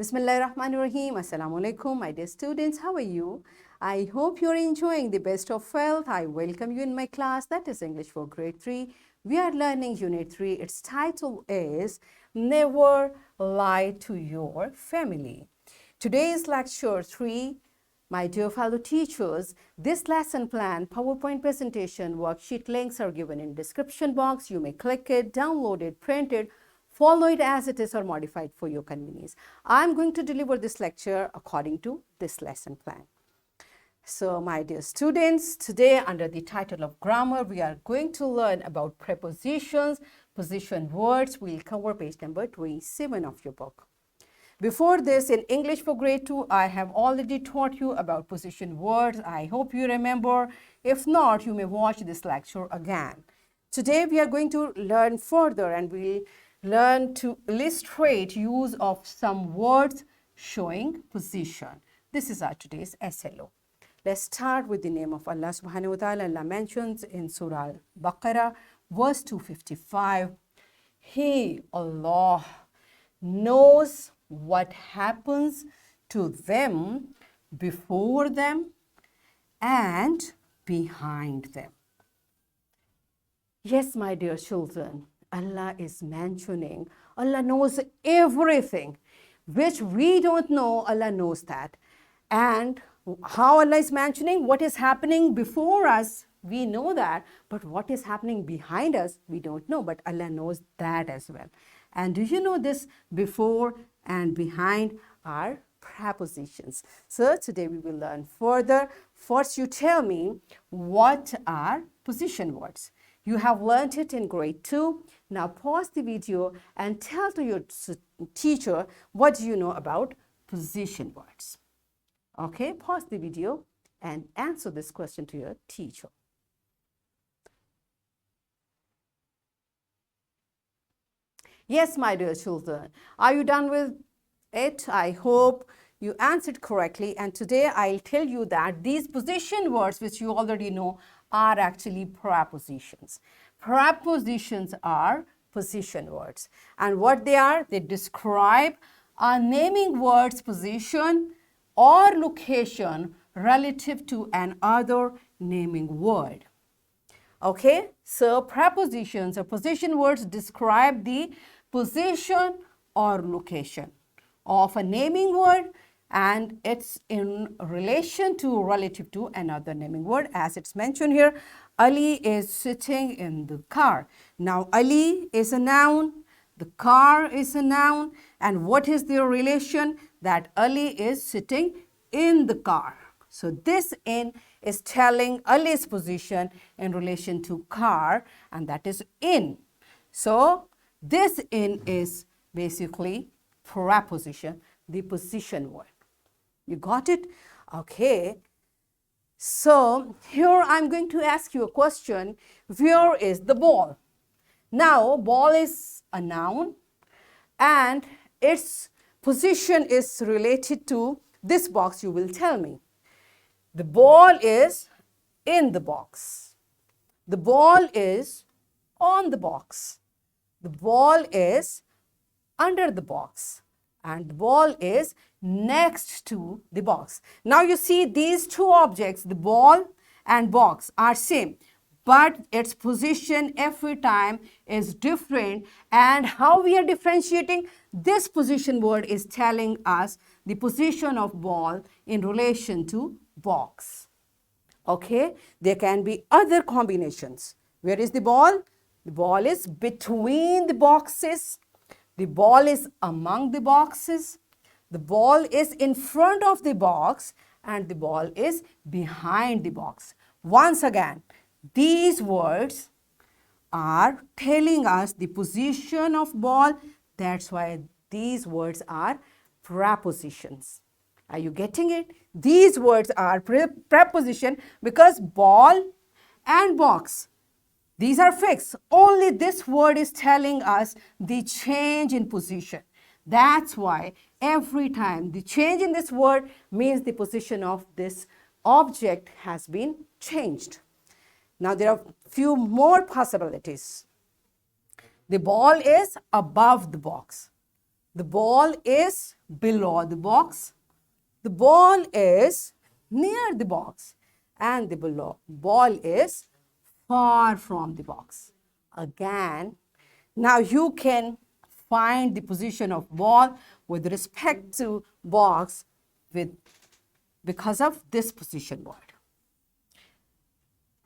Bismillahirrahmanirrahim. Assalamu alaikum, my dear students. How are you? I hope you're enjoying the best of health. I welcome you in my class, that is English for grade 3. We are learning Unit 3. Its title is Never Lie to Your Family. Today's lecture 3. My dear fellow teachers, this lesson plan, PowerPoint presentation, worksheet links are given in description box. You may click it, download it, print it, follow it as it is or modify it for your convenience. I'm going to deliver this lecture according to this lesson plan. So my dear students, today under the title of grammar, we are going to learn about prepositions, position words. We'll cover page number 27 of your book. Before this, in English for grade 2, I have already taught you about position words. I hope you remember. If not, you may watch this lecture again. Today, we are going to learn further and we'll learn to illustrate use of some words showing position. This is our today's SLO. Let's start with the name of Allah subhanahu wa ta'ala. Allah mentions in Surah Al-Baqarah, verse 255, He, Allah, knows what happens to them before them and behind them. Yes, my dear children, Allah is mentioning, Allah knows everything, which we don't know, Allah knows that. And how Allah is mentioning what is happening before us, we know that, but what is happening behind us, we don't know, but Allah knows that as well. And do you know this before and behind are prepositions? So today we will learn further. First, you tell me what are position words. You have learned it in grade 2. Now pause the video and tell to your teacher what do you know about position words. Okay, pause the video and answer this question to your teacher. Yes, my dear children, are you done with it? I hope you answered correctly. And today I'll tell you that these position words, which you already know, are actually prepositions. Prepositions are position words. And what they are, they describe a naming word's position or location relative to another naming word. Okay, so prepositions or position words describe the position or location of a naming word, and it's in relation to, relative to another naming word. As it's mentioned here, Ali is sitting in the car. Now Ali is a noun, the car is a noun, and what is their relation? That Ali is sitting in the car. So this in is telling Ali's position in relation to car, and that is in. So this in is basically preposition, the position word. You got it? Okay. So here I'm going to ask you a question. Where is the ball? Now, ball is a noun and its position is related to this box, you will tell me. The ball is in the box. The ball is on the box. The ball is under the box. And the ball is next to the box. Now you see these two objects, the ball and box, are same. But its position every time is different. And how we are differentiating? This position word is telling us the position of ball in relation to box. Okay, there can be other combinations. Where is the ball? The ball is between the boxes. The ball is among the boxes. The ball is in front of the box and the ball is behind the box. Once again, these words are telling us the position of ball. That's why these words are prepositions. Are you getting it? These words are preposition because ball and box, these are fixed. Only this word is telling us the change in position. That's why every time the change in this word means the position of this object has been changed. Now there are few more possibilities. The ball is above the box. The ball is below the box. The ball is near the box. And the ball is far from the box. Again, now you can find the position of ball with respect to box because of this position word.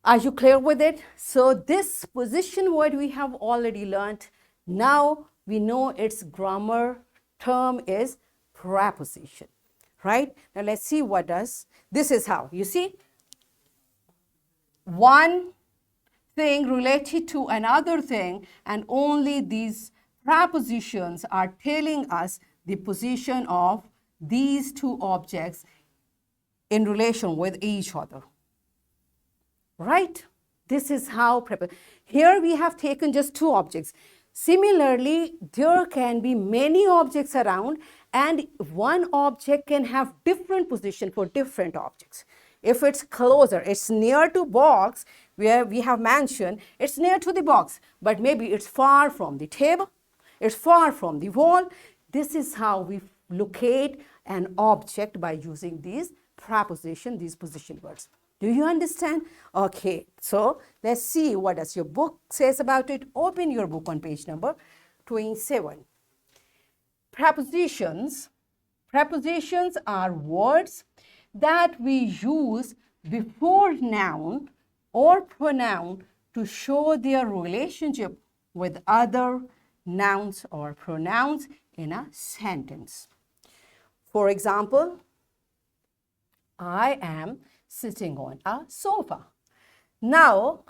Are you clear with it? So this position word we have already learned. Now we know its grammar term is preposition, right? Now let's see what does. This is how, you see, one thing related to another thing, and only these prepositions are telling us the position of these two objects in relation with each other. Right? This is how here we have taken just two objects. Similarly, there can be many objects around, and one object can have different position for different objects. If it's closer, it's near to box, where we have mentioned it's near to the box, but maybe it's far from the table, it's far from the wall. This is how we locate an object by using these prepositions, these position words. Do you understand? Okay, so let's see what does your book says about it. Open your book on page number 27. Prepositions. Prepositions are words that we use before noun or pronoun to show their relationship with other nouns or pronouns in a sentence. For example, I am sitting on a sofa. Now,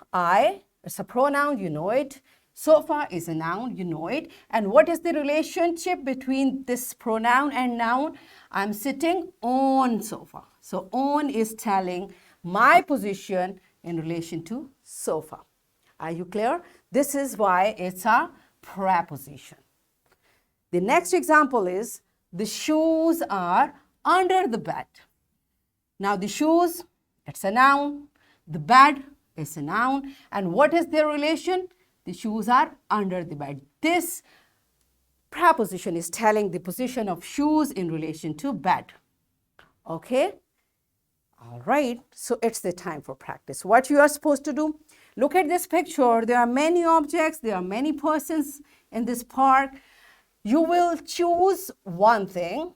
it's a pronoun, you know it. Sofa is a noun, you know it. And what is the relationship between this pronoun and noun? I'm sitting on sofa. So, on is telling my position in relation to sofa. Are you clear? This is why it's a preposition. The next example is the shoes are under the bed. Now, the shoes, it's a noun. The bed is a noun. And what is their relation? The shoes are under the bed. This preposition is telling the position of shoes in relation to bed. Okay? All right. So it's the time for practice. What you are supposed to do? Look at this picture. There are many objects. There are many persons in this park. You will choose one thing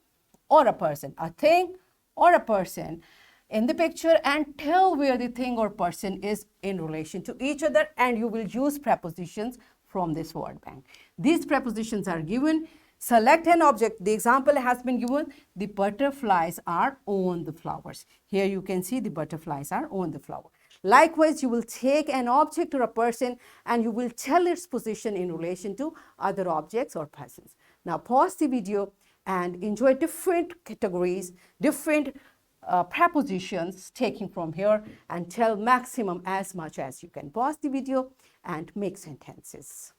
or a person, a thing or a person in the picture, and tell where the thing or person is in relation to each other, and you will use prepositions from this word bank. These prepositions are given. Select an object. The example has been given. The butterflies are on the flowers. Here you can see the butterflies are on the flower. Likewise, you will take an object or a person and you will tell its position in relation to other objects or persons. Now pause the video and enjoy different categories, different prepositions taken from here, and tell maximum as much as you can. Pause the video and make sentences.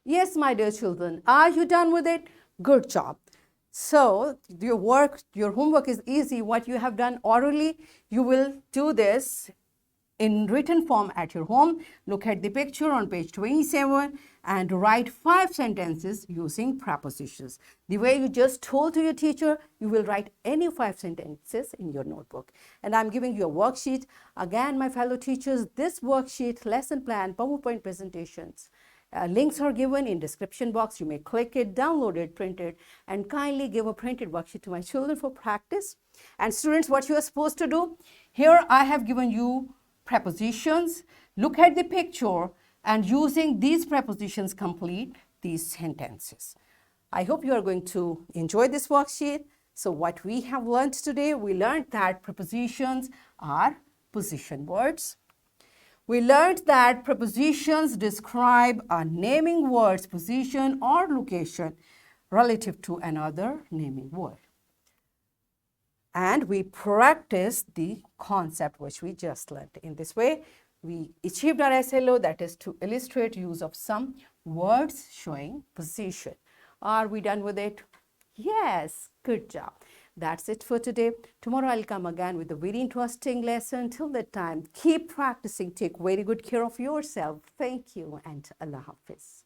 Yes, my dear children, are you done with it? Good job. So your homework is easy. What you have done orally, you will do this in written form at your home. Look at the picture on page 27 and write 5 sentences using prepositions. The way you just told to your teacher, you will write any 5 sentences in your notebook. And I'm giving you a worksheet. Again, my fellow teachers, this worksheet, lesson plan, PowerPoint presentations, links are given in description box. You may click it, download it, print it, and kindly give a printed worksheet to my children for practice. And students, what you are supposed to do, here I have given you prepositions. Look at the picture and using these prepositions complete these sentences. I hope you are going to enjoy this worksheet. So what we have learned today, we learned that prepositions are position words. We learned that prepositions describe a naming word's position or location relative to another naming word. And we practiced the concept which we just learned. In this way, we achieved our SLO, that is to illustrate use of some words showing position. Are we done with it? Yes, good job. That's it for today. Tomorrow I'll come again with a very interesting lesson. Till that time, keep practicing. Take very good care of yourself. Thank you and Allah Hafiz.